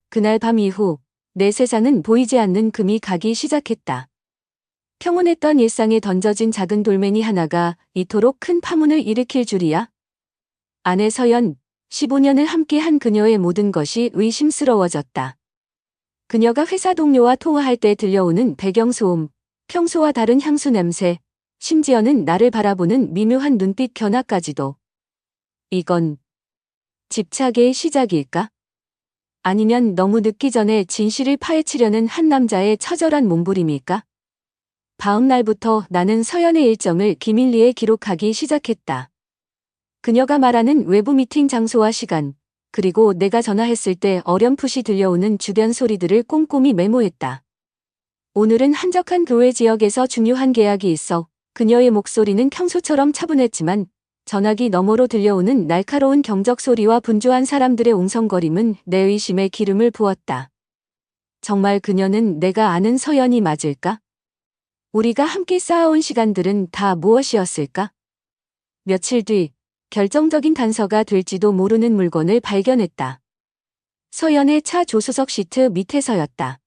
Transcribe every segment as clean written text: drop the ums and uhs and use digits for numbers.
그날 밤 이후 내 세상은 보이지 않는 금이 가기 시작했다. 평온했던 일상에 던져진 작은 돌멩이 하나가 이토록 큰 파문을 일으킬 줄이야. 아내 서연, 15년을 함께한 그녀의 모든 것이 의심스러워졌다. 그녀가 회사 동료와 통화할 때 들려오는 배경소음, 평소와 다른 향수 냄새, 심지어는 나를 바라보는 미묘한 눈빛 변화까지도. 이건 집착의 시작일까? 아니면 너무 늦기 전에 진실을 파헤치려는 한 남자의 처절한 몸부림일까? 다음 날부터 나는 서연의 일정을 기밀리에 기록하기 시작했다. 그녀가 말하는 외부 미팅 장소와 시간, 그리고 내가 전화했을 때 어렴풋이 들려오는 주변 소리들을 꼼꼼히 메모했다. 오늘은 한적한 교외 지역에서 중요한 계약이 있어. 그녀의 목소리는 평소처럼 차분했지만 전화기 너머로 들려오는 날카로운 경적 소리와 분주한 사람들의 웅성거림은 내 의심에 기름을 부었다. 정말 그녀는 내가 아는 서연이 맞을까? 우리가 함께 쌓아온 시간들은 다 무엇이었을까? 며칠 뒤 결정적인 단서가 될지도 모르는 물건을 발견했다. 서연의 차 조수석 시트 밑에서였다.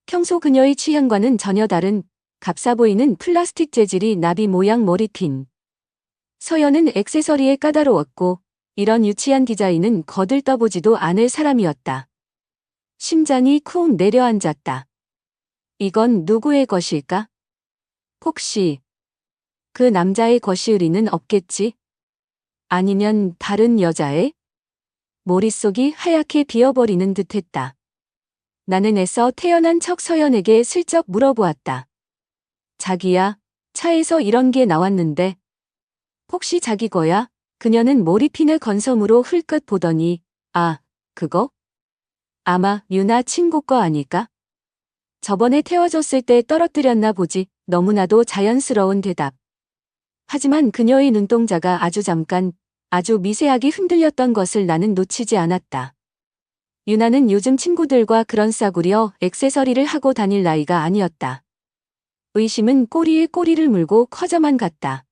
평소 그녀의 취향과는 전혀 다른 값싸 보이는 플라스틱 재질이 나비 모양 머리핀. 서연은 액세서리에 까다로웠고 이런 유치한 디자인은 거들떠보지도 않을 사람이었다. 심장이 쿵 내려앉았다. 이건 누구의 것일까? 혹시 그 남자의 것이리는 없겠지? 아니면 다른 여자의? 머릿속이 하얗게 비어버리는 듯했다. 나는 애써 태어난 척 서연에게 슬쩍 물어보았다. 자기야, 차에서 이런 게 나왔는데 혹시 자기 거야? 그녀는 머리핀을 건성으로 흘끗 보더니 아, 그거? 아마 유나 친구 거 아닐까? 저번에 태워줬을 때 떨어뜨렸나 보지. 너무나도 자연스러운 대답. 하지만 그녀의 눈동자가 아주 잠깐, 아주 미세하게 흔들렸던 것을 나는 놓치지 않았다. 유나는 요즘 친구들과 그런 싸구려 액세서리를 하고 다닐 나이가 아니었다. 의심은 꼬리에 꼬리를 물고 커져만 갔다.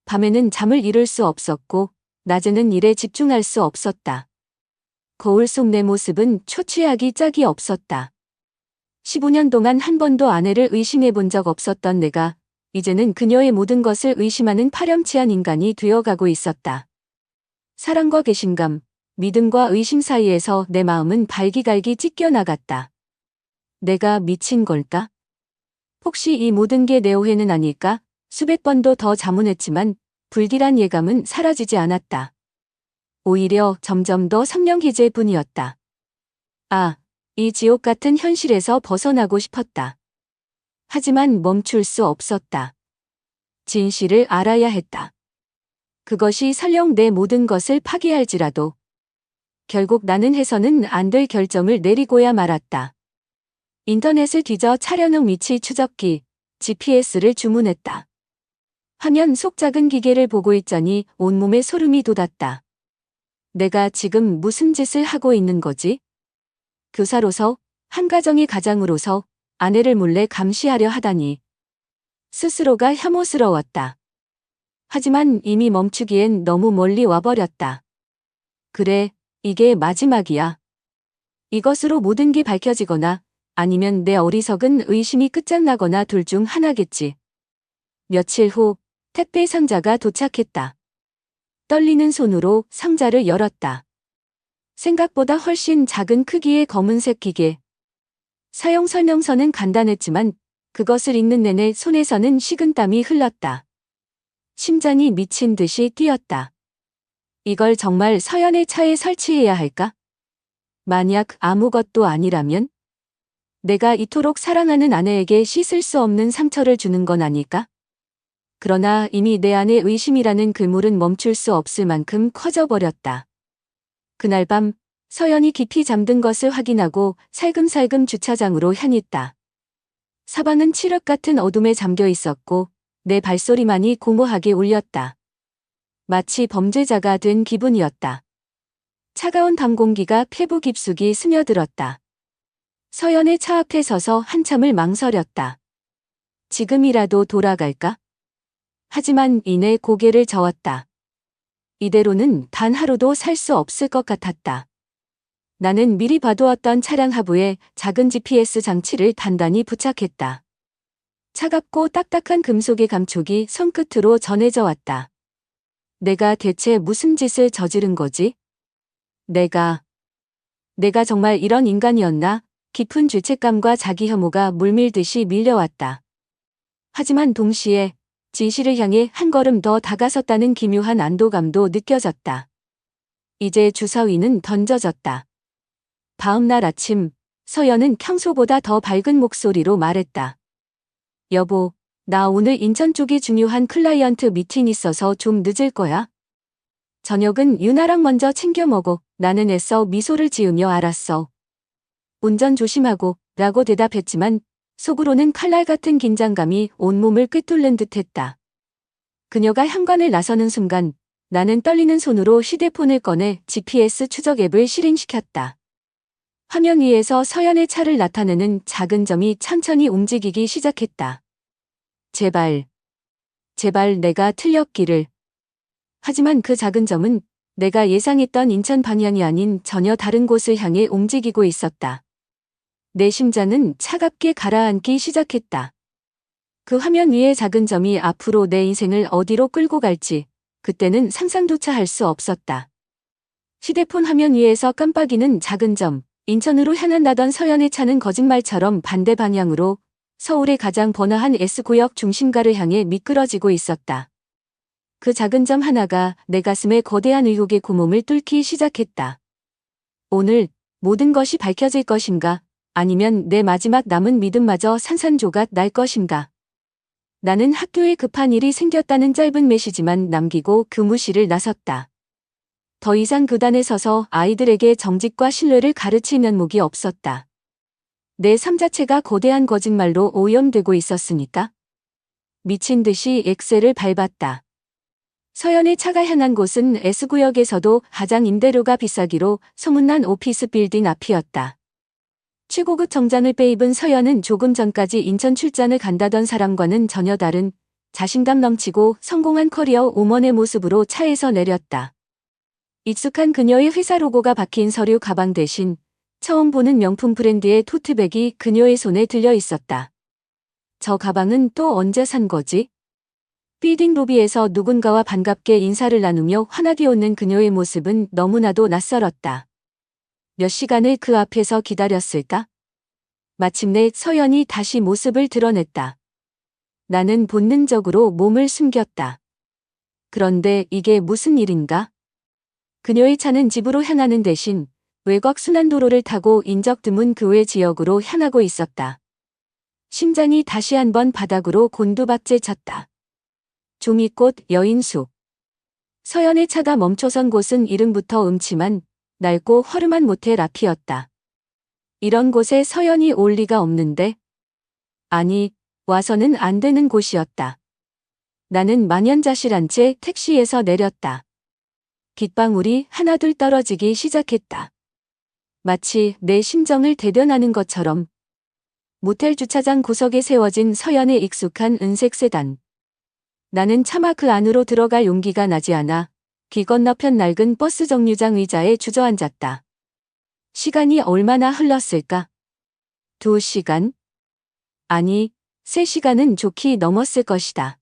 밤에는 잠을 이룰 수 없었고 낮에는 일에 집중할 수 없었다. 거울 속 내 모습은 초췌하기 짝이 없었다. 15년 동안 한 번도 아내를 의심해 본 적 없었던 내가 이제는 그녀의 모든 것을 의심하는 파렴치한 인간이 되어가고 있었다. 사랑과 배신감, 믿음과 의심 사이에서 내 마음은 발기갈기 찢겨나갔다. 내가 미친 걸까? 혹시 이 모든 게 내 오해는 아닐까? 수백 번도 더 자문했지만 불길한 예감은 사라지지 않았다. 오히려 점점 더 선명해질 뿐이었다. 아, 이 지옥 같은 현실에서 벗어나고 싶었다. 하지만 멈출 수 없었다. 진실을 알아야 했다. 그것이 설령 내 모든 것을 파괴할지라도. 결국 나는 해서는 안 될 결정을 내리고야 말았다. 인터넷을 뒤져 차량용 위치 추적기, GPS를 주문했다. 화면 속 작은 기계를 보고 있자니 온몸에 소름이 돋았다. 내가 지금 무슨 짓을 하고 있는 거지? 교사로서, 한 가정의 가장으로서 아내를 몰래 감시하려 하다니. 스스로가 혐오스러웠다. 하지만 이미 멈추기엔 너무 멀리 와버렸다. 그래, 이게 마지막이야. 이것으로 모든 게 밝혀지거나 아니면 내 어리석은 의심이 끝장나거나 둘 중 하나겠지. 며칠 후 택배 상자가 도착했다. 떨리는 손으로 상자를 열었다. 생각보다 훨씬 작은 크기의 검은색 기계. 사용 설명서는 간단했지만 그것을 읽는 내내 손에서는 식은땀이 흘렀다. 심장이 미친 듯이 뛰었다. 이걸 정말 서연의 차에 설치해야 할까? 만약 아무것도 아니라면? 내가 이토록 사랑하는 아내에게 씻을 수 없는 상처를 주는 건 아닐까? 그러나 이미 내 안에 의심이라는 그물은 멈출 수 없을 만큼 커져버렸다. 그날 밤 서연이 깊이 잠든 것을 확인하고 살금살금 주차장으로 향했다. 사방은 칠흑 같은 어둠에 잠겨 있었고 내 발소리만이 공허하게 울렸다. 마치 범죄자가 된 기분이었다. 차가운 밤 공기가 폐부 깊숙이 스며들었다. 서연의 차 앞에 서서 한참을 망설였다. 지금이라도 돌아갈까? 하지만 이내 고개를 저었다. 이대로는 단 하루도 살 수 없을 것 같았다. 나는 미리 봐두었던 차량 하부에 작은 GPS 장치를 단단히 부착했다. 차갑고 딱딱한 금속의 감촉이 손끝으로 전해져 왔다. 내가 대체 무슨 짓을 저지른 거지? 내가 정말 이런 인간이었나? 깊은 죄책감과 자기 혐오가 물밀듯이 밀려왔다. 하지만 동시에 진실을 향해 한 걸음 더 다가섰다는 기묘한 안도감도 느껴졌다. 이제 주사위는 던져졌다. 다음 날 아침, 서연은 평소보다 더 밝은 목소리로 말했다. 여보, 나 오늘 인천 쪽에 중요한 클라이언트 미팅 있어서 좀 늦을 거야. 저녁은 유나랑 먼저 챙겨 먹어. 나는 애써 미소를 지으며 알았어. 운전 조심하고 라고 대답했지만 속으로는 칼날 같은 긴장감이 온몸을 꿰뚫는 듯했다. 그녀가 현관을 나서는 순간 나는 떨리는 손으로 휴대폰을 꺼내 GPS 추적 앱을 실행시켰다. 화면 위에서 서연의 차를 나타내는 작은 점이 천천히 움직이기 시작했다. 제발 내가 틀렸기를. 하지만 그 작은 점은 내가 예상했던 인천 방향이 아닌 전혀 다른 곳을 향해 움직이고 있었다. 내 심장은 차갑게 가라앉기 시작했다. 그 화면 위의 작은 점이 앞으로 내 인생을 어디로 끌고 갈지 그때는 상상조차 할 수 없었다. 휴대폰 화면 위에서 깜빡이는 작은 점, 인천으로 향한다던 서연의 차는 거짓말처럼 반대 방향으로 서울의 가장 번화한 S구역 중심가를 향해 미끄러지고 있었다. 그 작은 점 하나가 내 가슴에 거대한 의혹의 구멍을 뚫기 시작했다. 오늘 모든 것이 밝혀질 것인가? 아니면 내 마지막 남은 믿음마저 산산조각 날 것인가? 나는 학교에 급한 일이 생겼다는 짧은 메시지만 남기고 교무실을 나섰다. 더 이상 교단에 서서 아이들에게 정직과 신뢰를 가르칠 면목이 없었다. 내 삶 자체가 거대한 거짓말로 오염되고 있었으니까. 미친 듯이 엑셀을 밟았다. 서연의 차가 향한 곳은 S구역에서도 가장 임대료가 비싸기로 소문난 오피스 빌딩 앞이었다. 최고급 정장을 빼입은 서연은 조금 전까지 인천 출장을 간다던 사람과는 전혀 다른 자신감 넘치고 성공한 커리어 우먼의 모습으로 차에서 내렸다. 익숙한 그녀의 회사 로고가 박힌 서류 가방 대신 처음 보는 명품 브랜드의 토트백이 그녀의 손에 들려 있었다. 저 가방은 또 언제 산 거지? 빌딩 로비에서 누군가와 반갑게 인사를 나누며 환하게 웃는 그녀의 모습은 너무나도 낯설었다. 몇 시간을 그 앞에서 기다렸을까? 마침내 서연이 다시 모습을 드러냈다. 나는 본능적으로 몸을 숨겼다. 그런데 이게 무슨 일인가? 그녀의 차는 집으로 향하는 대신 외곽 순환도로를 타고 인적 드문 그 외 지역으로 향하고 있었다. 심장이 다시 한번 바닥으로 곤두박질 쳤다. 종이꽃 여인숙. 서연의 차가 멈춰선 곳은 이름부터 음침한 낡고 허름한 모텔 앞이었다. 이런 곳에 서연이 올 리가 없는데? 아니, 와서는 안 되는 곳이었다. 나는 만연자실한 채 택시에서 내렸다. 빗방울이 하나둘 떨어지기 시작했다. 마치 내 심정을 대변하는 것처럼. 모텔 주차장 구석에 세워진 서연의 익숙한 은색 세단. 나는 차마 그 안으로 들어갈 용기가 나지 않아 길 건너편 낡은 버스 정류장 의자에 주저앉았다. 시간이 얼마나 흘렀을까? 2시간? 아니, 3시간은 좋게 넘었을 것이다.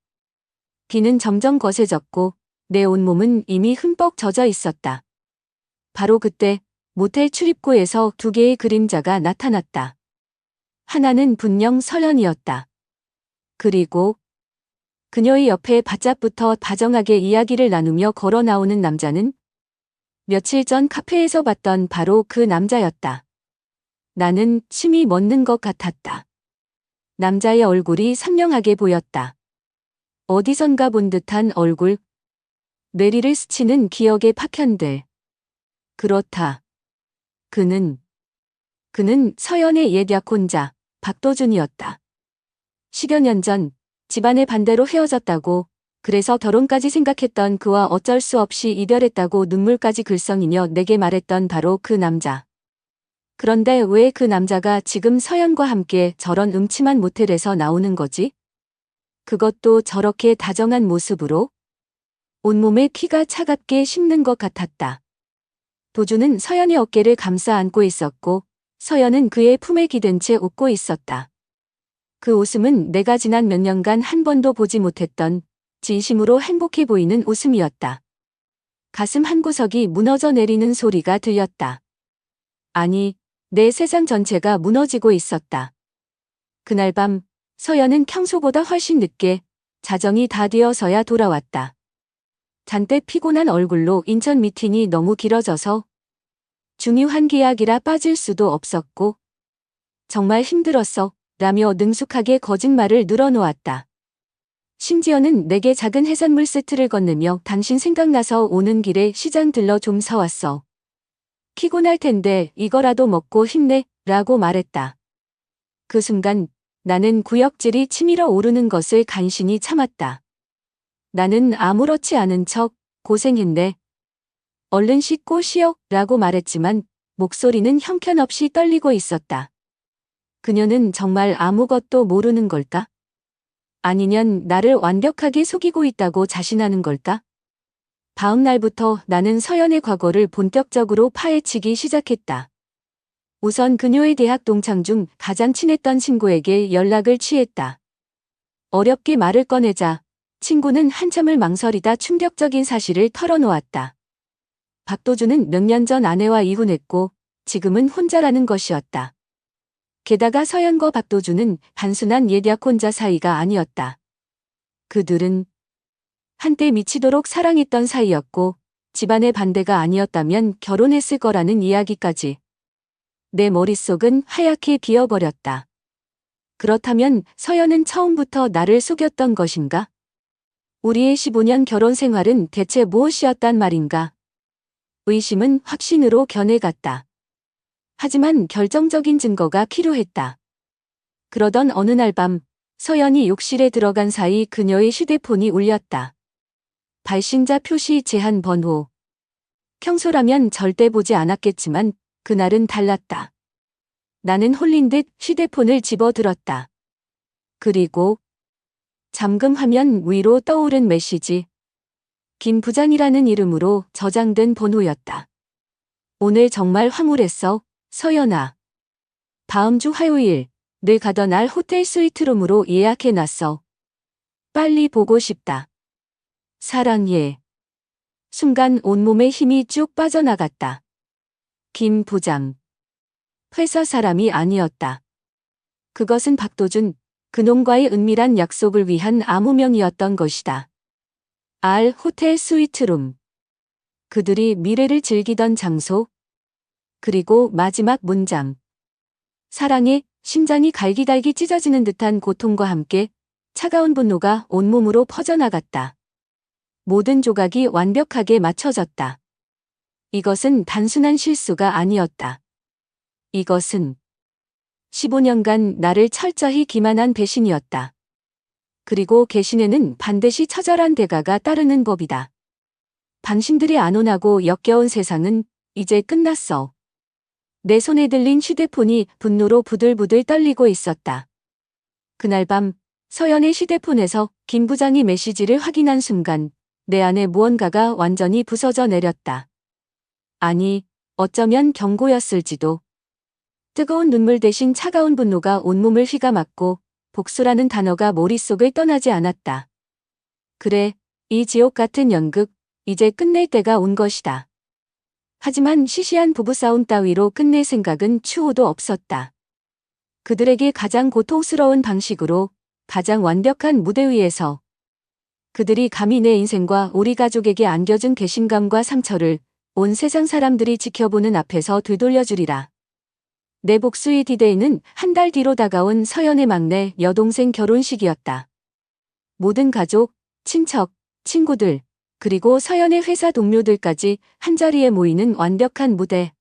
비는 점점 거세졌고 내 온몸은 이미 흠뻑 젖어 있었다. 바로 그때 모텔 출입구에서 2개의 그림자가 나타났다. 하나는 분명 서연이었다. 그리고 그녀의 옆에 바짝붙어 다정하게 이야기를 나누며 걸어 나오는 남자는 며칠 전 카페에서 봤던 바로 그 남자였다. 나는 침이 멎는 것 같았다. 남자의 얼굴이 선명하게 보였다. 어디선가 본 듯한 얼굴. 뇌리를 스치는 기억의 파편들. 그렇다. 그는 서연의 옛 약혼자 박도준이었다. 10여 년 전 집안의 반대로 헤어졌다고, 그래서 결혼까지 생각했던 그와 어쩔 수 없이 이별했다고 눈물까지 글썽이며 내게 말했던 바로 그 남자. 그런데 왜 그 남자가 지금 서연과 함께 저런 음침한 모텔에서 나오는 거지? 그것도 저렇게 다정한 모습으로? 온몸에 피가 차갑게 식는 것 같았다. 도주는 서연의 어깨를 감싸 안고 있었고 서연은 그의 품에 기댄 채 웃고 있었다. 그 웃음은 내가 지난 몇 년간 한 번도 보지 못했던 진심으로 행복해 보이는 웃음이었다. 가슴 한구석이 무너져 내리는 소리가 들렸다. 아니, 내 세상 전체가 무너지고 있었다. 그날 밤 서연은 평소보다 훨씬 늦게 자정이 다 되어서야 돌아왔다. 잔때 피곤한 얼굴로 인천 미팅이 너무 길어져서 중요한 계약이라 빠질 수도 없었고 정말 힘들었어 라며 능숙하게 거짓말을 늘어놓았다. 심지어는 내게 작은 해산물 세트를 건네며 당신 생각나서 오는 길에 시장 들러 좀 사왔어. 피곤할 텐데 이거라도 먹고 힘내 라고 말했다. 그 순간 나는 구역질이 치밀어 오르는 것을 간신히 참았다. 나는 아무렇지 않은 척 고생했네. 얼른 씻고 쉬어 라고 말했지만 목소리는 형편없이 떨리고 있었다. 그녀는 정말 아무것도 모르는 걸까? 아니면 나를 완벽하게 속이고 있다고 자신하는 걸까? 다음 날부터 나는 서연의 과거를 본격적으로 파헤치기 시작했다. 우선 그녀의 대학 동창 중 가장 친했던 친구에게 연락을 취했다. 어렵게 말을 꺼내자 친구는 한참을 망설이다 충격적인 사실을 털어놓았다. 박도주는 몇 년 전 아내와 이혼했고 지금은 혼자라는 것이었다. 게다가 서연과 박도주는 단순한 옛 약혼자 사이가 아니었다. 그들은 한때 미치도록 사랑했던 사이였고 집안의 반대가 아니었다면 결혼했을 거라는 이야기까지. 내 머릿속은 하얗게 비어버렸다. 그렇다면 서연은 처음부터 나를 속였던 것인가? 우리의 15년 결혼 생활은 대체 무엇이었단 말인가? 의심은 확신으로 견해갔다. 하지만 결정적인 증거가 필요했다. 그러던 어느 날 밤 서연이 욕실에 들어간 사이 그녀의 휴대폰이 울렸다. 발신자 표시 제한 번호. 평소라면 절대 보지 않았겠지만 그날은 달랐다. 나는 홀린 듯 휴대폰을 집어들었다. 그리고 잠금 화면 위로 떠오른 메시지. 김 부장이라는 이름으로 저장된 번호였다. 오늘 정말 황홀했어, 서연아. 다음 주 화요일, 늘 가던 날 호텔 스위트룸으로 예약해놨어. 빨리 보고 싶다. 사랑해. 순간 온몸에 힘이 쭉 빠져나갔다. 김 부장. 회사 사람이 아니었다. 그것은 박도준, 그놈과의 은밀한 약속을 위한 암호명이었던 것이다. 알 호텔 스위트룸. 그들이 미래를 즐기던 장소. 그리고 마지막 문장. 사랑해, 심장이 갈기갈기 찢어지는 듯한 고통과 함께 차가운 분노가 온몸으로 퍼져나갔다. 모든 조각이 완벽하게 맞춰졌다. 이것은 단순한 실수가 아니었다. 이것은 15년간 나를 철저히 기만한 배신이었다. 그리고 개신에는 반드시 처절한 대가가 따르는 법이다. 당신들이 안온하고 역겨운 세상은 이제 끝났어. 내 손에 들린 휴대폰이 분노로 부들부들 떨리고 있었다. 그날 밤 서연의 휴대폰에서 김 부장이 메시지를 확인한 순간 내 안에 무언가가 완전히 부서져 내렸다. 아니, 어쩌면 경고였을지도. 뜨거운 눈물 대신 차가운 분노가 온몸을 휘감았고 복수라는 단어가 머릿속을 떠나지 않았다. 그래, 이 지옥 같은 연극, 이제 끝낼 때가 온 것이다. 하지만 시시한 부부싸움 따위로 끝낼 생각은 추호도 없었다. 그들에게 가장 고통스러운 방식으로 가장 완벽한 무대 위에서 그들이 감히 내 인생과 우리 가족에게 안겨준 배신감과 상처를 온 세상 사람들이 지켜보는 앞에서 되돌려주리라. 내 복수의 디데이는 한 달 뒤로 다가온 서연의 막내 여동생 결혼식이었다. 모든 가족, 친척, 친구들, 그리고 서연의 회사 동료들까지 한자리에 모이는 완벽한 무대.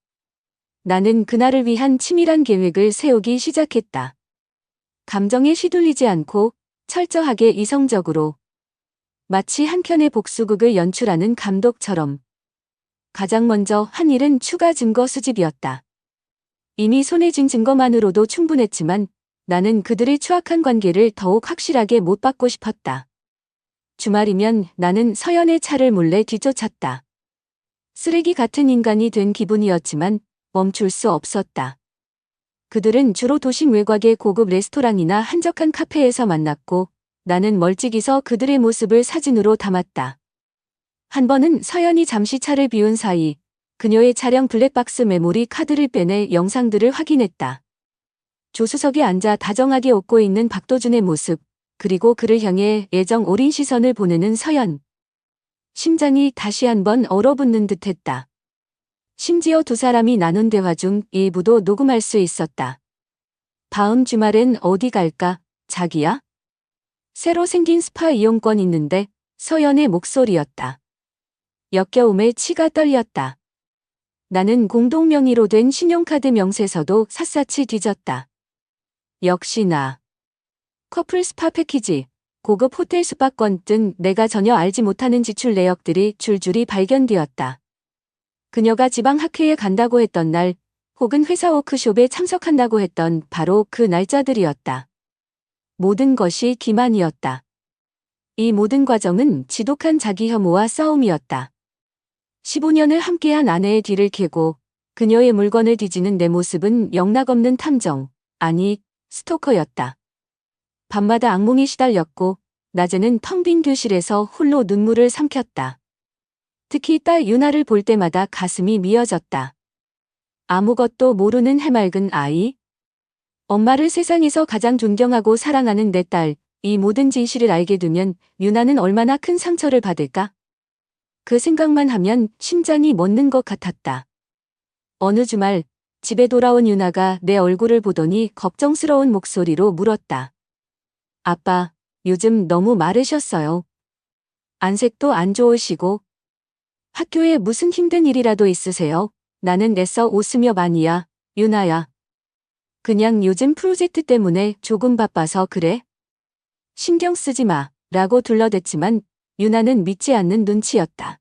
나는 그날을 위한 치밀한 계획을 세우기 시작했다. 감정에 휘둘리지 않고 철저하게 이성적으로. 마치 한 편의 복수극을 연출하는 감독처럼. 가장 먼저 한 일은 추가 증거 수집이었다. 이미 손에 쥔 증거만으로도 충분했지만 나는 그들의 추악한 관계를 더욱 확실하게 못 받고 싶었다. 주말이면 나는 서연의 차를 몰래 뒤쫓았다. 쓰레기 같은 인간이 된 기분이었지만 멈출 수 없었다. 그들은 주로 도심 외곽의 고급 레스토랑이나 한적한 카페에서 만났고 나는 멀찍이 서 그들의 모습을 사진으로 담았다. 한 번은 서연이 잠시 차를 비운 사이 그녀의 차량 블랙박스 메모리 카드를 빼내 영상들을 확인했다. 조수석에 앉아 다정하게 웃고 있는 박도준의 모습, 그리고 그를 향해 애정 어린 시선을 보내는 서연. 심장이 다시 한번 얼어붙는 듯했다. 심지어 두 사람이 나눈 대화 중 일부도 녹음할 수 있었다. 다음 주말엔 어디 갈까, 자기야? 새로 생긴 스파 이용권 있는데, 서연의 목소리였다. 역겨움에 치가 떨렸다. 나는 공동 명의로 된 신용카드 명세서도 샅샅이 뒤졌다. 역시나. 커플 스파 패키지, 고급 호텔 숙박권 등 내가 전혀 알지 못하는 지출 내역들이 줄줄이 발견되었다. 그녀가 지방 학회에 간다고 했던 날, 혹은 회사 워크숍에 참석한다고 했던 바로 그 날짜들이었다. 모든 것이 기만이었다. 이 모든 과정은 지독한 자기 혐오와 싸움이었다. 15년을 함께한 아내의 뒤를 캐고 그녀의 물건을 뒤지는 내 모습은 영락없는 탐정, 아니, 스토커였다. 밤마다 악몽에 시달렸고 낮에는 텅 빈 교실에서 홀로 눈물을 삼켰다. 특히 딸 유나를 볼 때마다 가슴이 미어졌다. 아무것도 모르는 해맑은 아이. 엄마를 세상에서 가장 존경하고 사랑하는 내 딸, 이 모든 진실을 알게 되면 유나는 얼마나 큰 상처를 받을까? 그 생각만 하면 심장이 멎는 것 같았다. 어느 주말 집에 돌아온 유나가 내 얼굴을 보더니 걱정스러운 목소리로 물었다. 아빠, 요즘 너무 마르셨어요. 안색도 안 좋으시고. 학교에 무슨 힘든 일이라도 있으세요? 나는 애써 웃으며 아니야, 유나야. 그냥 요즘 프로젝트 때문에 조금 바빠서 그래. 신경 쓰지 마, 라고 둘러댔지만 유나는 믿지 않는 눈치였다.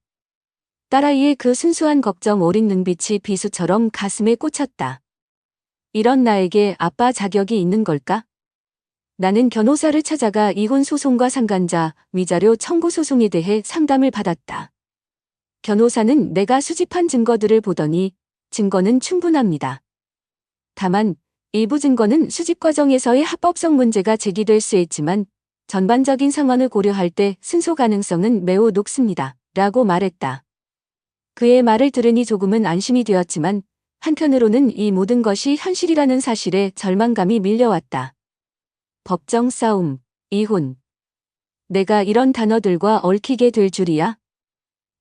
딸아이의 그 순수한 걱정 어린 눈빛이 비수처럼 가슴에 꽂혔다. 이런 나에게 아빠 자격이 있는 걸까? 나는 변호사를 찾아가 이혼 소송과 상간자, 위자료 청구 소송에 대해 상담을 받았다. 변호사는 내가 수집한 증거들을 보더니 증거는 충분합니다. 다만 일부 증거는 수집 과정에서의 합법성 문제가 제기될 수 있지만 전반적인 상황을 고려할 때 승소 가능성은 매우 높습니다. 라고 말했다. 그의 말을 들으니 조금은 안심이 되었지만 한편으로는 이 모든 것이 현실이라는 사실에 절망감이 밀려왔다. 법정 싸움, 이혼. 내가 이런 단어들과 얽히게 될 줄이야?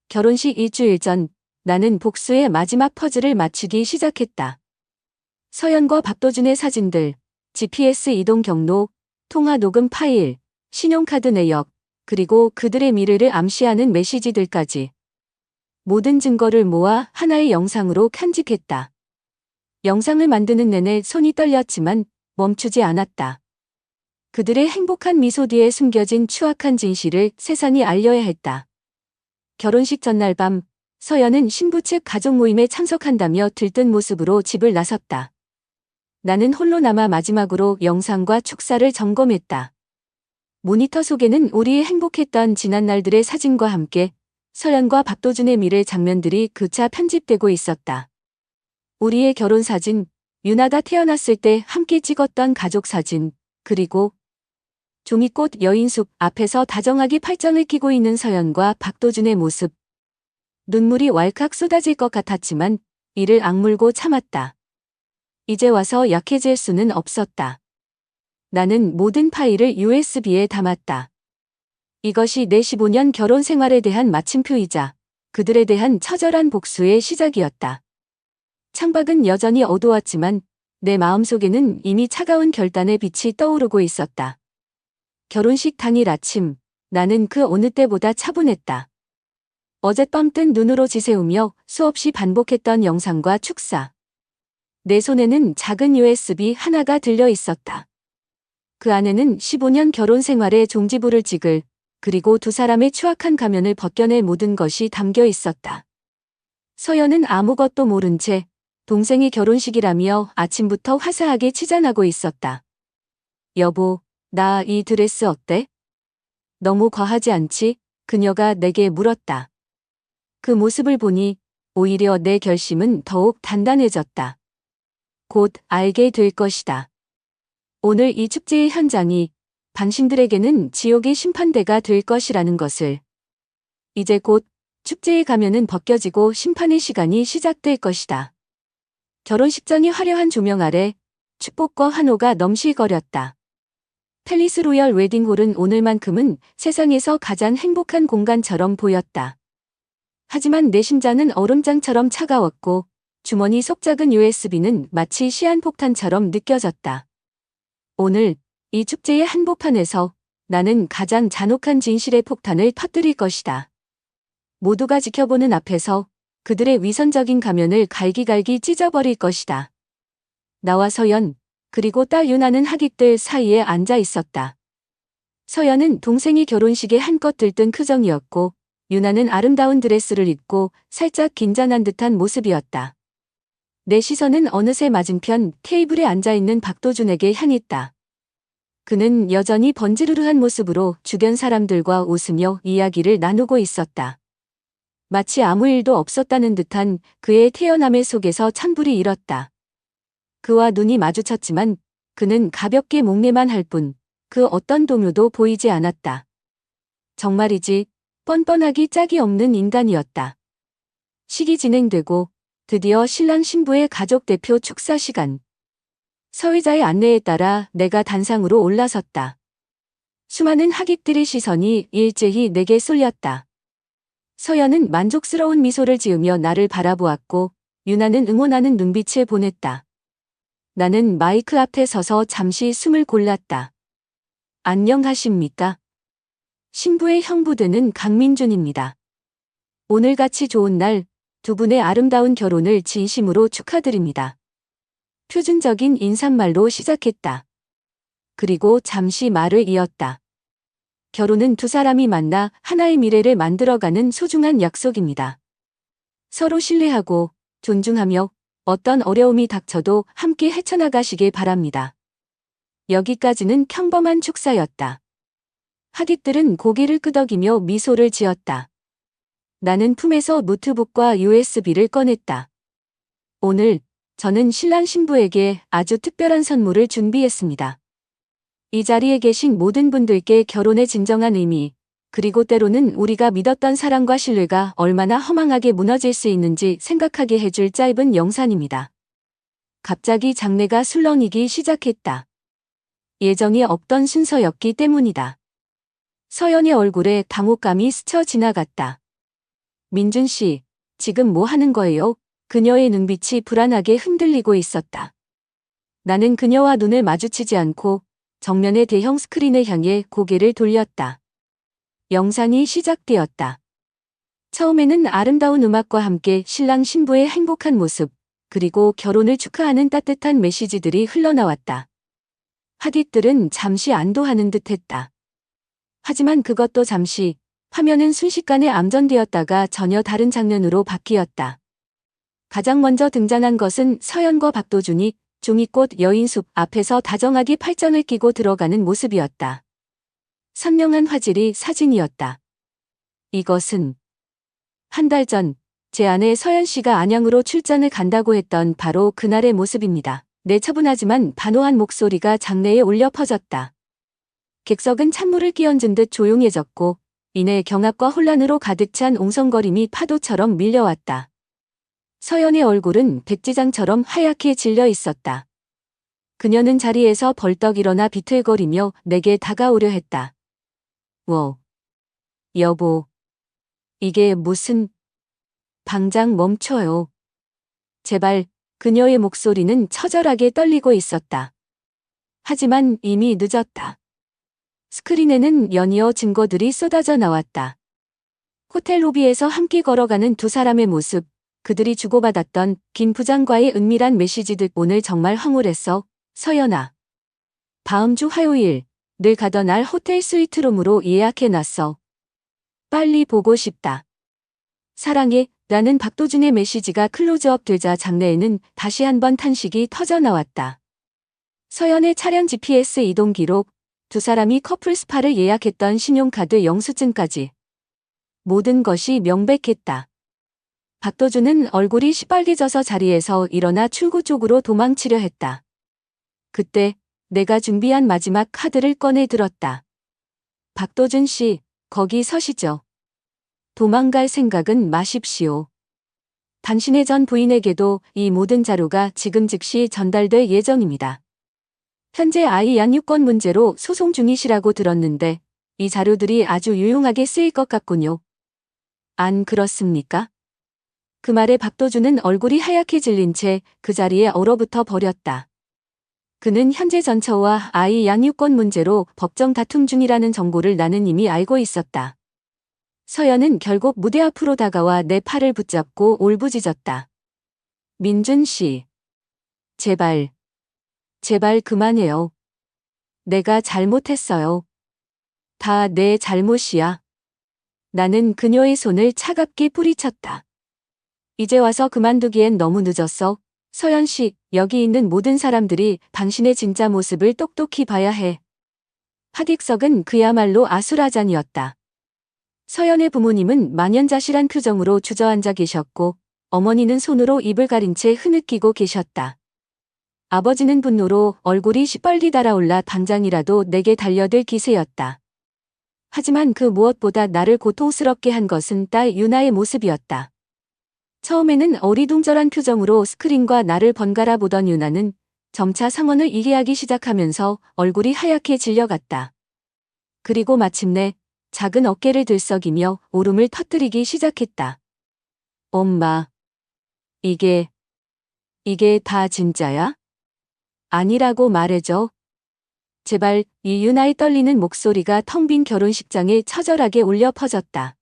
결혼식 일주일 전 나는 복수의 마지막 퍼즐을 맞추기 시작했다. 서연과 박도준의 사진들, GPS 이동 경로, 통화 녹음 파일, 신용카드 내역, 그리고 그들의 미래를 암시하는 메시지들까지. 모든 증거를 모아 하나의 영상으로 편집했다. 영상을 만드는 내내 손이 떨렸지만 멈추지 않았다. 그들의 행복한 미소 뒤에 숨겨진 추악한 진실을 세상에 알려야 했다. 결혼식 전날 밤, 서연은 신부 측 가족 모임에 참석한다며 들뜬 모습으로 집을 나섰다. 나는 홀로 남아 마지막으로 영상과 축사를 점검했다. 모니터 속에는 우리의 행복했던 지난 날들의 사진과 함께 서연과 박도준의 미래 장면들이 교차 편집되고 있었다. 우리의 결혼 사진, 유나가 태어났을 때 함께 찍었던 가족 사진, 그리고 종이꽃 여인숙 앞에서 다정하게 팔짱을 끼고 있는 서연과 박도준의 모습. 눈물이 왈칵 쏟아질 것 같았지만 이를 악물고 참았다. 이제 와서 약해질 수는 없었다. 나는 모든 파일을 USB에 담았다. 이것이 내 15년 결혼 생활에 대한 마침표이자 그들에 대한 처절한 복수의 시작이었다. 창밖은 여전히 어두웠지만 내 마음속에는 이미 차가운 결단의 빛이 떠오르고 있었다. 결혼식 당일 아침, 나는 그 어느 때보다 차분했다. 어젯밤 뜬 눈으로 지새우며 수없이 반복했던 영상과 축사. 내 손에는 작은 USB 하나가 들려 있었다. 그 안에는 15년 결혼 생활의 종지부를 찍을, 그리고 두 사람의 추악한 가면을 벗겨낼 모든 것이 담겨 있었다. 서연은 아무것도 모른 채 동생의 결혼식이라며 아침부터 화사하게 치잔하고 있었다. 여보, 나 이 드레스 어때? 너무 과하지 않지? 그녀가 내게 물었다. 그 모습을 보니 오히려 내 결심은 더욱 단단해졌다. 곧 알게 될 것이다. 오늘 이 축제의 현장이 당신들에게는 지옥의 심판대가 될 것이라는 것을. 이제 곧 축제의 가면은 벗겨지고 심판의 시간이 시작될 것이다. 결혼식장의 화려한 조명 아래 축복과 환호가 넘실거렸다. 팰리스 로열 웨딩홀은 오늘만큼은 세상에서 가장 행복한 공간처럼 보였다. 하지만 내 심장은 얼음장처럼 차가웠고 주머니 속 작은 USB는 마치 시한폭탄처럼 느껴졌다. 오늘 이 축제의 한복판에서 나는 가장 잔혹한 진실의 폭탄을 터뜨릴 것이다. 모두가 지켜보는 앞에서 그들의 위선적인 가면을 갈기갈기 찢어버릴 것이다. 나와 서연, 그리고 딸 유나는 하객들 사이에 앉아 있었다. 서연은 동생이 결혼식에 한껏 들뜬 표정이었고 유나는 아름다운 드레스를 입고 살짝 긴장한 듯한 모습이었다. 내 시선은 어느새 맞은편 테이블에 앉아있는 박도준에게 향했다. 그는 여전히 번지르르한 모습으로 주변 사람들과 웃으며 이야기를 나누고 있었다. 마치 아무 일도 없었다는 듯한 그의 태연함의 속에서 찬불이 일었다. 그와 눈이 마주쳤지만 그는 가볍게 목례만 할 뿐 그 어떤 동요도 보이지 않았다. 정말이지 뻔뻔하기 짝이 없는 인간이었다. 식이 진행되고 드디어 신랑 신부의 가족 대표 축사 시간. 서의자의 안내에 따라 내가 단상으로 올라섰다. 수많은 하객들의 시선이 일제히 내게 쏠렸다. 서연은 만족스러운 미소를 지으며 나를 바라보았고 유나는 응원하는 눈빛을 보냈다. 나는 마이크 앞에 서서 잠시 숨을 골랐다. 안녕하십니까? 신부의 형부되는 강민준입니다. 오늘같이 좋은 날 두 분의 아름다운 결혼을 진심으로 축하드립니다. 표준적인 인사말로 시작했다. 그리고 잠시 말을 이었다. 결혼은 두 사람이 만나 하나의 미래를 만들어가는 소중한 약속입니다. 서로 신뢰하고 존중하며 어떤 어려움이 닥쳐도 함께 헤쳐나가시길 바랍니다. 여기까지는 평범한 축사였다. 하객들은 고개를 끄덕이며 미소를 지었다. 나는 품에서 노트북과 USB를 꺼냈다. 오늘 저는 신랑 신부에게 아주 특별한 선물을 준비했습니다. 이 자리에 계신 모든 분들께 결혼의 진정한 의미, 그리고 때로는 우리가 믿었던 사랑과 신뢰가 얼마나 허망하게 무너질 수 있는지 생각하게 해줄 짧은 영상입니다. 갑자기 장례가 술렁이기 시작했다. 예정에 없던 순서였기 때문이다. 서연의 얼굴에 당혹감이 스쳐 지나갔다. 민준 씨, 지금 뭐 하는 거예요? 그녀의 눈빛이 불안하게 흔들리고 있었다. 나는 그녀와 눈을 마주치지 않고 정면의 대형 스크린을 향해 고개를 돌렸다. 영상이 시작되었다. 처음에는 아름다운 음악과 함께 신랑 신부의 행복한 모습, 그리고 결혼을 축하하는 따뜻한 메시지들이 흘러나왔다. 하객들은 잠시 안도하는 듯했다. 하지만 그것도 잠시, 화면은 순식간에 암전되었다가 전혀 다른 장면으로 바뀌었다. 가장 먼저 등장한 것은 서연과 박도준이 종이꽃 여인숲 앞에서 다정하게 팔짱을 끼고 들어가는 모습이었다. 선명한 화질이 사진이었다. 이것은 한 달 전 제 아내 서연 씨가 안양으로 출장을 간다고 했던 바로 그날의 모습입니다. 내 차분하지만 단호한 목소리가 장내에 울려 퍼졌다. 객석은 찬물을 끼얹은 듯 조용해졌고 이내 경악과 혼란으로 가득 찬 옹성거림이 파도처럼 밀려왔다. 서연의 얼굴은 백지장처럼 하얗게 질려 있었다. 그녀는 자리에서 벌떡 일어나 비틀거리며 내게 다가오려 했다. 여보. 이게 무슨... 당장 멈춰요. 제발. 그녀의 목소리는 처절하게 떨리고 있었다. 하지만 이미 늦었다. 스크린에는 연이어 증거들이 쏟아져 나왔다. 호텔 로비에서 함께 걸어가는 두 사람의 모습, 그들이 주고받았던 김 부장과의 은밀한 메시지들. 오늘 정말 황홀했어, 서연아. 다음 주 화요일, 늘 가던 알 호텔 스위트룸으로 예약해놨어. 빨리 보고 싶다. 사랑해, 라는 박도준의 메시지가 클로즈업 되자 장내에는 다시 한번 탄식이 터져 나왔다. 서연의 차량 GPS 이동 기록, 두 사람이 커플 스파를 예약했던 신용카드 영수증까지. 모든 것이 명백했다. 박도준은 얼굴이 시뻘개져서 자리에서 일어나 출구 쪽으로 도망치려 했다. 그때 내가 준비한 마지막 카드를 꺼내 들었다. 박도준 씨, 거기 서시죠. 도망갈 생각은 마십시오. 당신의 전 부인에게도 이 모든 자료가 지금 즉시 전달될 예정입니다. 현재 아이 양육권 문제로 소송 중이시라고 들었는데 이 자료들이 아주 유용하게 쓰일 것 같군요. 안 그렇습니까? 그 말에 박도준은 얼굴이 하얗게 질린 채 그 자리에 얼어붙어 버렸다. 그는 현재 전처와 아이 양육권 문제로 법정 다툼 중이라는 정보를 나는 이미 알고 있었다. 서연은 결국 무대 앞으로 다가와 내 팔을 붙잡고 울부짖었다. 민준 씨. 제발 그만해요. 내가 잘못했어요. 다 내 잘못이야. 나는 그녀의 손을 차갑게 뿌리쳤다. 이제 와서 그만두기엔 너무 늦었어. 서연 씨, 여기 있는 모든 사람들이 당신의 진짜 모습을 똑똑히 봐야 해. 하딕석은 그야말로 아수라장이었다. 서연의 부모님은 만연자실한 표정으로 주저앉아 계셨고 어머니는 손으로 입을 가린 채 흐느끼고 계셨다. 아버지는 분노로 얼굴이 시뻘리 달아올라 당장이라도 내게 달려들 기세였다. 하지만 그 무엇보다 나를 고통스럽게 한 것은 딸 유나의 모습이었다. 처음에는 어리둥절한 표정으로 스크린과 나를 번갈아 보던 유나는 점차 상황을 이해하기 시작하면서 얼굴이 하얗게 질려갔다. 그리고 마침내 작은 어깨를 들썩이며 울음을 터뜨리기 시작했다. 엄마, 이게 다 진짜야? 아니라고 말해줘. 제발. 이 유나의 떨리는 목소리가 텅 빈 결혼식장에 처절하게 울려 퍼졌다.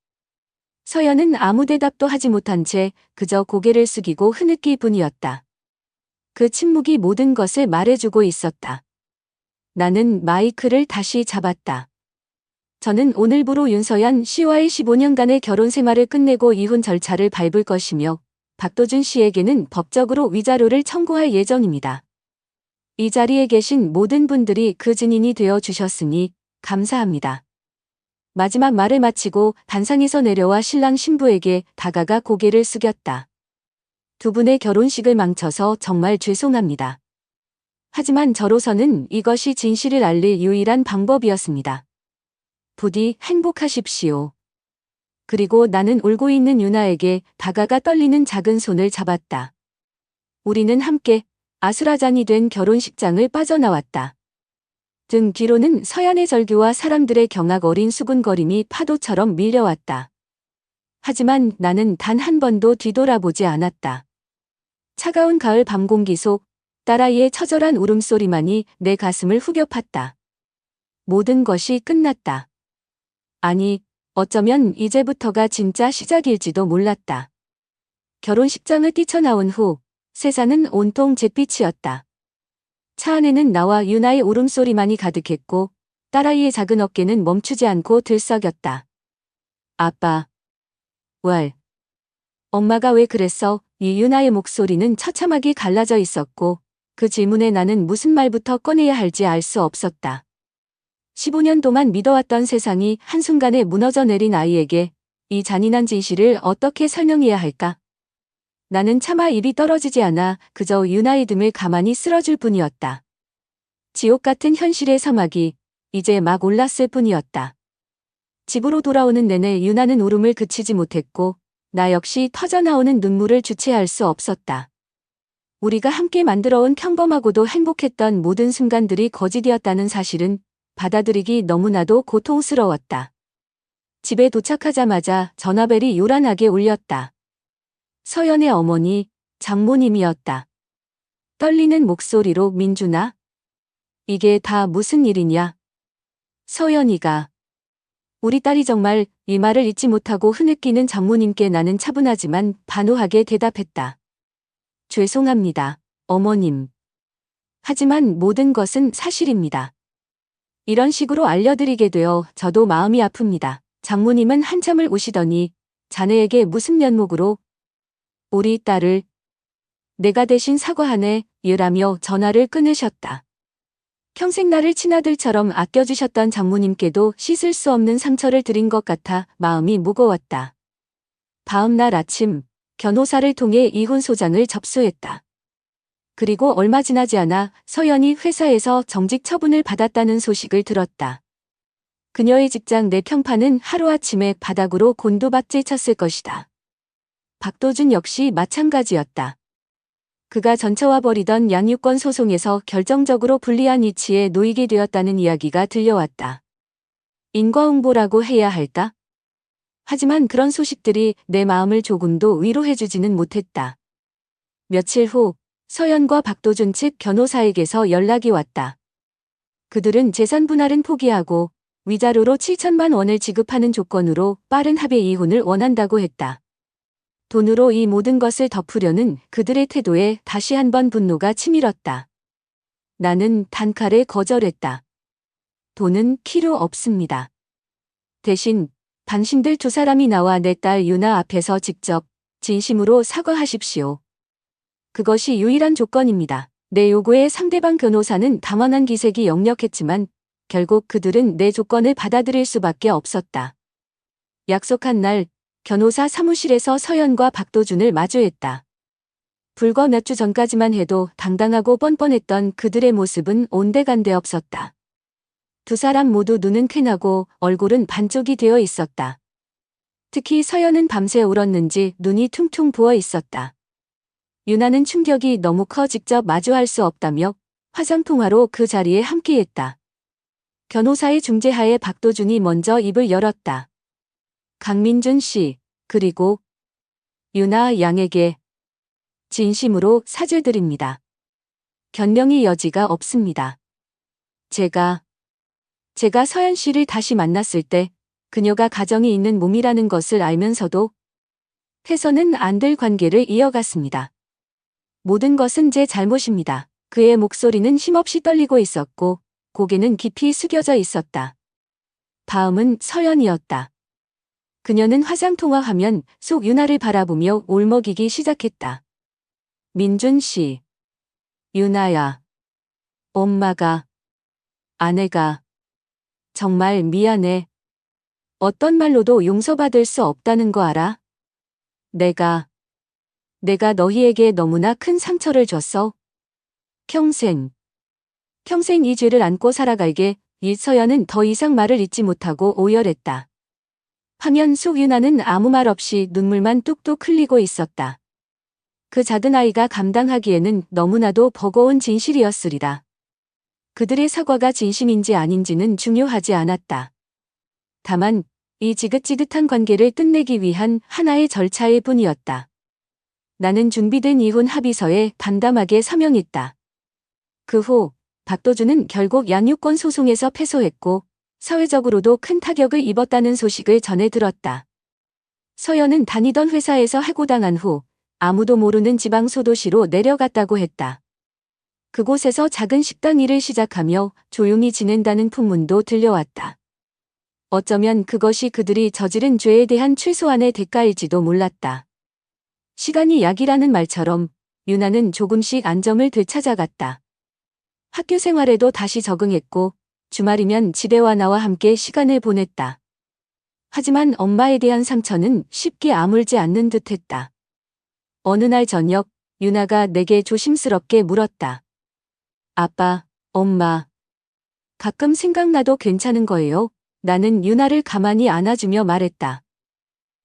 서연은 아무 대답도 하지 못한 채 그저 고개를 숙이고 흐느낄 뿐이었다. 그 침묵이 모든 것을 말해주고 있었다. 나는 마이크를 다시 잡았다. 저는 오늘부로 윤서연 씨와의 15년간의 결혼 생활을 끝내고 이혼 절차를 밟을 것이며 박도준 씨에게는 법적으로 위자료를 청구할 예정입니다. 이 자리에 계신 모든 분들이 그 증인이 되어 주셨으니 감사합니다. 마지막 말을 마치고 단상에서 내려와 신랑 신부에게 다가가 고개를 숙였다. 두 분의 결혼식을 망쳐서 정말 죄송합니다. 하지만 저로서는 이것이 진실을 알릴 유일한 방법이었습니다. 부디 행복하십시오. 그리고 나는 울고 있는 유나에게 다가가 떨리는 작은 손을 잡았다. 우리는 함께 아수라장이 된 결혼식장을 빠져나왔다. 등 뒤로는 서연의 절규와 사람들의 경악 어린 수군거림이 파도처럼 밀려왔다. 하지만 나는 단 한 번도 뒤돌아보지 않았다. 차가운 가을 밤 공기 속 딸아이의 처절한 울음소리만이 내 가슴을 후벼 팠다. 모든 것이 끝났다. 아니, 어쩌면 이제부터가 진짜 시작일지도 몰랐다. 결혼식장을 뛰쳐나온 후 세상은 온통 잿빛이었다. 차 안에는 나와 유나의 울음소리만이 가득했고 딸아이의 작은 어깨는 멈추지 않고 들썩였다. 아빠. 왈. 엄마가 왜 그랬어? 이 유나의 목소리는 처참하게 갈라져 있었고 그 질문에 나는 무슨 말부터 꺼내야 할지 알 수 없었다. 15년 동안 믿어왔던 세상이 한순간에 무너져 내린 아이에게 이 잔인한 진실을 어떻게 설명해야 할까? 나는 차마 입이 떨어지지 않아 그저 유나의 등을 가만히 쓸어줄 뿐이었다. 지옥 같은 현실의 서막이 이제 막 올랐을 뿐이었다. 집으로 돌아오는 내내 유나는 울음을 그치지 못했고 나 역시 터져나오는 눈물을 주체할 수 없었다. 우리가 함께 만들어온 평범하고도 행복했던 모든 순간들이 거짓이었다는 사실은 받아들이기 너무나도 고통스러웠다. 집에 도착하자마자 전화벨이 요란하게 울렸다. 서연의 어머니, 장모님이었다. 떨리는 목소리로 민준아? 이게 다 무슨 일이냐? 서연이가. 우리 딸이 정말 이 말을 잊지 못하고 흐느끼는 장모님께 나는 차분하지만 단호하게 대답했다. 죄송합니다, 어머님. 하지만 모든 것은 사실입니다. 이런 식으로 알려드리게 되어 저도 마음이 아픕니다. 장모님은 한참을 우시더니 자네에게 무슨 면목으로 우리 딸을 내가 대신 사과하네 이라며 전화를 끊으셨다. 평생 나를 친아들처럼 아껴주셨던 장모님께도 씻을 수 없는 상처를 드린 것 같아 마음이 무거웠다. 다음 날 아침 변호사를 통해 이혼 소장을 접수했다. 그리고 얼마 지나지 않아 서연이 회사에서 정직 처분을 받았다는 소식을 들었다. 그녀의 직장 내 평판은 하루아침에 바닥으로 곤두박질 쳤을 것이다. 박도준 역시 마찬가지였다. 그가 전처와 벌이던 양육권 소송에서 결정적으로 불리한 위치에 놓이게 되었다는 이야기가 들려왔다. 인과응보라고 해야 할까? 하지만 그런 소식들이 내 마음을 조금도 위로해주지는 못했다. 며칠 후 서연과 박도준 측 변호사에게서 연락이 왔다. 그들은 재산 분할은 포기하고 위자료로 7천만 원을 지급하는 조건으로 빠른 합의 이혼을 원한다고 했다. 돈으로 이 모든 것을 덮으려는 그들의 태도에 다시 한번 분노가 치밀었다. 나는 단칼에 거절했다. 돈은 필요 없습니다. 대신 당신들 두 사람이 나와 내 딸 유나 앞에서 직접 진심으로 사과하십시오. 그것이 유일한 조건입니다. 내 요구에 상대방 변호사는 당황한 기색이 역력했지만 결국 그들은 내 조건을 받아들일 수밖에 없었다. 약속한 날 변호사 사무실에서 서연과 박도준을 마주했다. 불과 몇 주 전까지만 해도 당당하고 뻔뻔했던 그들의 모습은 온데간데 없었다. 두 사람 모두 눈은 쾌나고 얼굴은 반쪽이 되어 있었다. 특히 서연은 밤새 울었는지 눈이 퉁퉁 부어 있었다. 유나는 충격이 너무 커 직접 마주할 수 없다며 화상통화로 그 자리에 함께했다. 변호사의 중재하에 박도준이 먼저 입을 열었다. 강민준 씨, 그리고 유나 양에게 진심으로 사죄드립니다. 변명의 여지가 없습니다. 제가 서연 씨를 다시 만났을 때 그녀가 가정이 있는 몸이라는 것을 알면서도 해서는 안 될 관계를 이어갔습니다. 모든 것은 제 잘못입니다. 그의 목소리는 힘없이 떨리고 있었고 고개는 깊이 숙여져 있었다. 다음은 서연이었다. 그녀는 화상통화하면 속 유나를 바라보며 울먹이기 시작했다. 민준 씨. 유나야. 엄마가. 아내가. 정말 미안해. 어떤 말로도 용서받을 수 없다는 거 알아? 내가 너희에게 너무나 큰 상처를 줬어. 평생 이 죄를 안고 살아갈게. 서연은 더 이상 말을 잇지 못하고 오열했다. 화면 속 유나는 아무 말 없이 눈물만 뚝뚝 흘리고 있었다. 그 작은 아이가 감당하기에는 너무나도 버거운 진실이었으리라. 그들의 사과가 진심인지 아닌지는 중요하지 않았다. 다만 이 지긋지긋한 관계를 끝내기 위한 하나의 절차일 뿐이었다. 나는 준비된 이혼 합의서에 담담하게 서명했다. 그 후 박도준은 결국 양육권 소송에서 패소했고 사회적으로도 큰 타격을 입었다는 소식을 전해 들었다. 서연은 다니던 회사에서 해고당한 후 아무도 모르는 지방 소도시로 내려갔다고 했다. 그곳에서 작은 식당 일을 시작하며 조용히 지낸다는 풍문도 들려왔다. 어쩌면 그것이 그들이 저지른 죄에 대한 최소한의 대가일지도 몰랐다. 시간이 약이라는 말처럼 유나는 조금씩 안정을 되찾아갔다. 학교 생활에도 다시 적응했고 주말이면 지대와 나와 함께 시간을 보냈다. 하지만 엄마에 대한 상처는 쉽게 아물지 않는 듯했다. 어느 날 저녁 유나가 내게 조심스럽게 물었다. 아빠, 엄마. 가끔 생각나도 괜찮은 거예요? 나는 유나를 가만히 안아주며 말했다.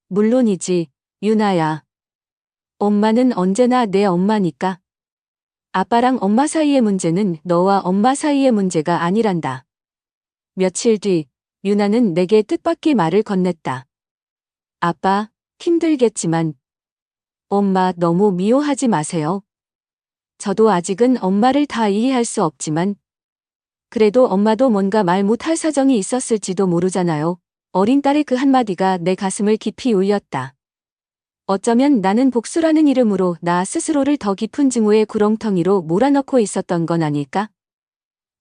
물론이지, 유나야. 엄마는 언제나 내 엄마니까. 아빠랑 엄마 사이의 문제는 너와 엄마 사이의 문제가 아니란다. 며칠 뒤 유나는 내게 뜻밖의 말을 건넸다. 아빠, 힘들겠지만 엄마 너무 미워하지 마세요. 저도 아직은 엄마를 다 이해할 수 없지만 그래도 엄마도 뭔가 말 못할 사정이 있었을지도 모르잖아요. 어린 딸의 그 한마디가 내 가슴을 깊이 울렸다. 어쩌면 나는 복수라는 이름으로 나 스스로를 더 깊은 증오의 구렁텅이로 몰아넣고 있었던 건 아닐까?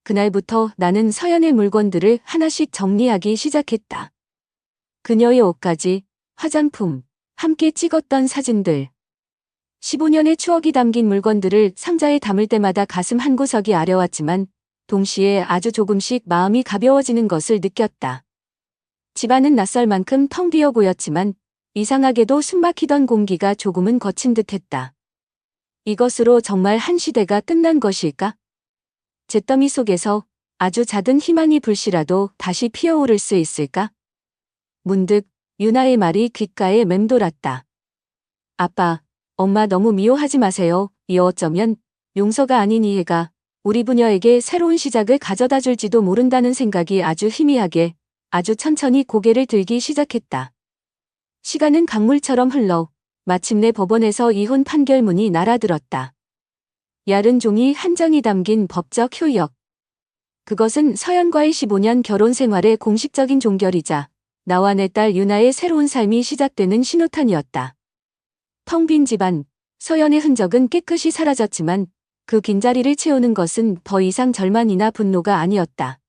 그날부터 나는 서연의 물건들을 하나씩 정리하기 시작했다. 그녀의 옷까지, 화장품, 함께 찍었던 사진들. 15년의 추억이 담긴 물건들을 상자에 담을 때마다 가슴 한구석이 아려왔지만 동시에 아주 조금씩 마음이 가벼워지는 것을 느꼈다. 집안은 낯설 만큼 텅 비어 보였지만 이상하게도 숨막히던 공기가 조금은 거친 듯했다. 이것으로 정말 한 시대가 끝난 것일까? 잿더미 속에서 아주 작은 희망이 불씨라도 다시 피어오를 수 있을까? 문득 유나의 말이 귓가에 맴돌았다. 아빠, 엄마 너무 미워하지 마세요. 어쩌면 용서가 아닌 이해가 우리 부녀에게 새로운 시작을 가져다 줄지도 모른다는 생각이 아주 희미하게, 아주 천천히 고개를 들기 시작했다. 시간은 강물처럼 흘러 마침내 법원에서 이혼 판결문이 날아들었다. 얇은 종이 한 장이 담긴 법적 효력. 그것은 서연과의 15년 결혼 생활의 공식적인 종결이자 나와 내 딸 유나의 새로운 삶이 시작되는 신호탄이었다. 텅 빈 집안, 서연의 흔적은 깨끗이 사라졌지만 그 빈자리를 채우는 것은 더 이상 절망이나 분노가 아니었다.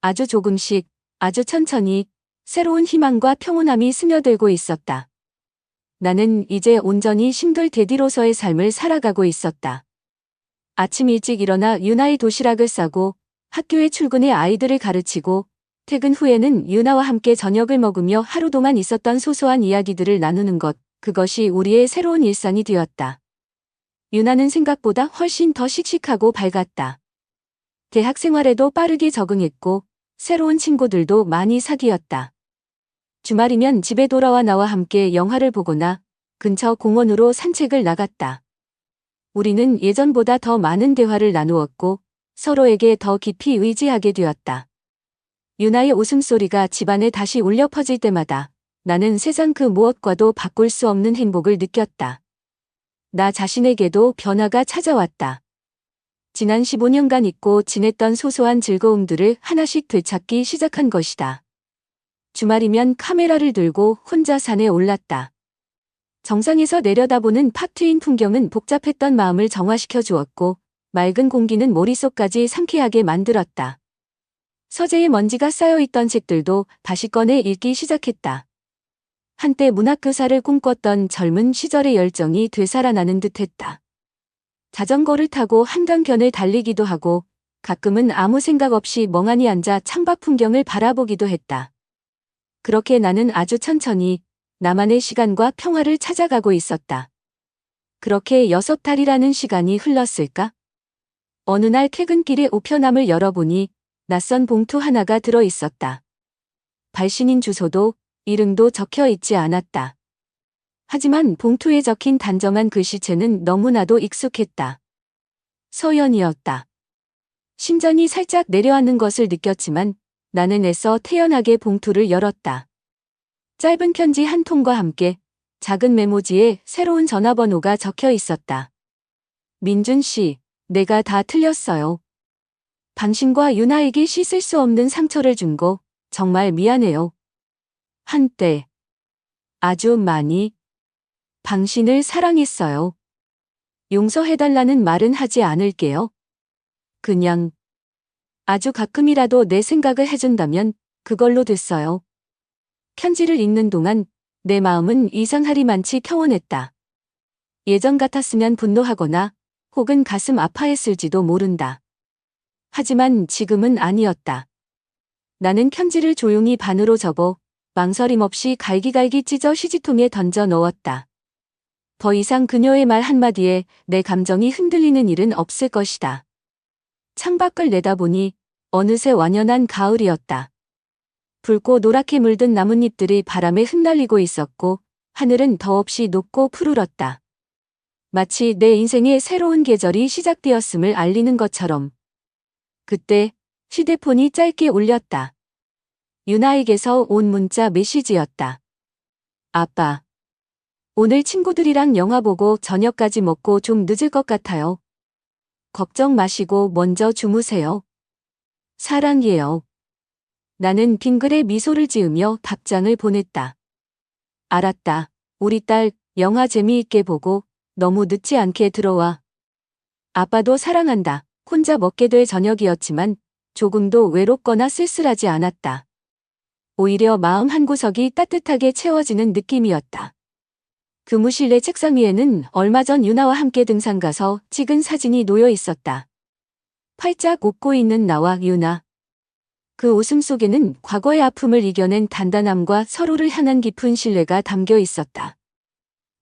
아주 조금씩, 아주 천천히 새로운 희망과 평온함이 스며들고 있었다. 나는 이제 온전히 싱글 대디로서의 삶을 살아가고 있었다. 아침 일찍 일어나 유나의 도시락을 싸고 학교에 출근해 아이들을 가르치고 퇴근 후에는 유나와 함께 저녁을 먹으며 하루 동안 있었던 소소한 이야기들을 나누는 것, 그것이 우리의 새로운 일상이 되었다. 유나는 생각보다 훨씬 더 씩씩하고 밝았다. 대학 생활에도 빠르게 적응했고 새로운 친구들도 많이 사귀었다. 주말이면 집에 돌아와 나와 함께 영화를 보거나 근처 공원으로 산책을 나갔다. 우리는 예전보다 더 많은 대화를 나누었고 서로에게 더 깊이 의지하게 되었다. 유나의 웃음소리가 집안에 다시 울려 퍼질 때마다 나는 세상 그 무엇과도 바꿀 수 없는 행복을 느꼈다. 나 자신에게도 변화가 찾아왔다. 지난 15년간 잊고 지냈던 소소한 즐거움들을 하나씩 되찾기 시작한 것이다. 주말이면 카메라를 들고 혼자 산에 올랐다. 정상에서 내려다보는 팍 트인 풍경은 복잡했던 마음을 정화시켜 주었고 맑은 공기는 머릿속까지 상쾌하게 만들었다. 서재에 먼지가 쌓여있던 책들도 다시 꺼내 읽기 시작했다. 한때 문학교사를 꿈꿨던 젊은 시절의 열정이 되살아나는 듯했다. 자전거를 타고 한강변을 달리기도 하고 가끔은 아무 생각 없이 멍하니 앉아 창밖 풍경을 바라보기도 했다. 그렇게 나는 아주 천천히 나만의 시간과 평화를 찾아가고 있었다. 그렇게 6달이라는 시간이 흘렀을까? 어느 날 퇴근길에 우편함을 열어보니 낯선 봉투 하나가 들어 있었다. 발신인 주소도 이름도 적혀 있지 않았다. 하지만 봉투에 적힌 단정한 글씨체는 너무나도 익숙했다. 서연이었다. 심장이 살짝 내려앉는 것을 느꼈지만 나는 애써 태연하게 봉투를 열었다. 짧은 편지 한 통과 함께 작은 메모지에 새로운 전화번호가 적혀 있었다. 민준 씨, 내가 다 틀렸어요. 당신과 유나에게 씻을 수 없는 상처를 준 거 정말 미안해요. 한때 아주 많이 당신을 사랑했어요. 용서해달라는 말은 하지 않을게요. 그냥 아주 가끔이라도 내 생각을 해준다면 그걸로 됐어요. 편지를 읽는 동안 내 마음은 이상하리만치 평온했다. 예전 같았으면 분노하거나 혹은 가슴 아파했을지도 모른다. 하지만 지금은 아니었다. 나는 편지를 조용히 반으로 접어 망설임 없이 갈기갈기 찢어 휴지통에 던져 넣었다. 더 이상 그녀의 말 한마디에 내 감정이 흔들리는 일은 없을 것이다. 창밖을 내다보니 어느새 완연한 가을이었다. 붉고 노랗게 물든 나뭇잎들이 바람에 흩날리고 있었고 하늘은 더없이 높고 푸르렀다. 마치 내 인생의 새로운 계절이 시작되었음을 알리는 것처럼. 그때 휴대폰이 짧게 울렸다. 유나에게서 온 문자 메시지였다. 아빠. 오늘 친구들이랑 영화 보고 저녁까지 먹고 좀 늦을 것 같아요. 걱정 마시고 먼저 주무세요. 사랑해요. 나는 빙글에 미소를 지으며 답장을 보냈다. 알았다. 우리 딸 영화 재미있게 보고 너무 늦지 않게 들어와. 아빠도 사랑한다. 혼자 먹게 될 저녁이었지만 조금도 외롭거나 쓸쓸하지 않았다. 오히려 마음 한구석이 따뜻하게 채워지는 느낌이었다. 교무실 내 책상 위에는 얼마 전 유나와 함께 등산 가서 찍은 사진이 놓여 있었다. 활짝 웃고 있는 나와 유나. 그 웃음 속에는 과거의 아픔을 이겨낸 단단함과 서로를 향한 깊은 신뢰가 담겨 있었다.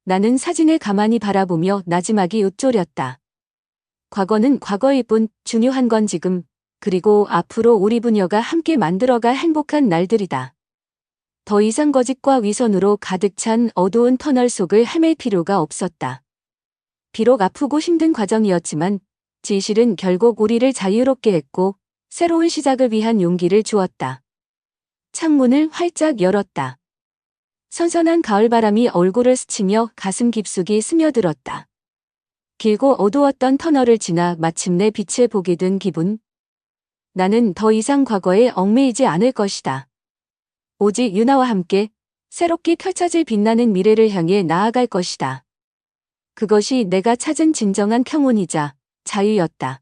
나는 사진을 가만히 바라보며 나지막이 읊조렸다. 과거는 과거일 뿐, 중요한 건 지금, 그리고 앞으로 우리 부녀가 함께 만들어갈 행복한 날들이다. 더 이상 거짓과 위선으로 가득 찬 어두운 터널 속을 헤맬 필요가 없었다. 비록 아프고 힘든 과정이었지만 진실은 결국 우리를 자유롭게 했고 새로운 시작을 위한 용기를 주었다. 창문을 활짝 열었다. 선선한 가을바람이 얼굴을 스치며 가슴 깊숙이 스며들었다. 길고 어두웠던 터널을 지나 마침내 빛을 보게 된 기분. 나는 더 이상 과거에 얽매이지 않을 것이다. 오직 유나와 함께 새롭게 펼쳐질 빛나는 미래를 향해 나아갈 것이다. 그것이 내가 찾은 진정한 평온이자 자유였다.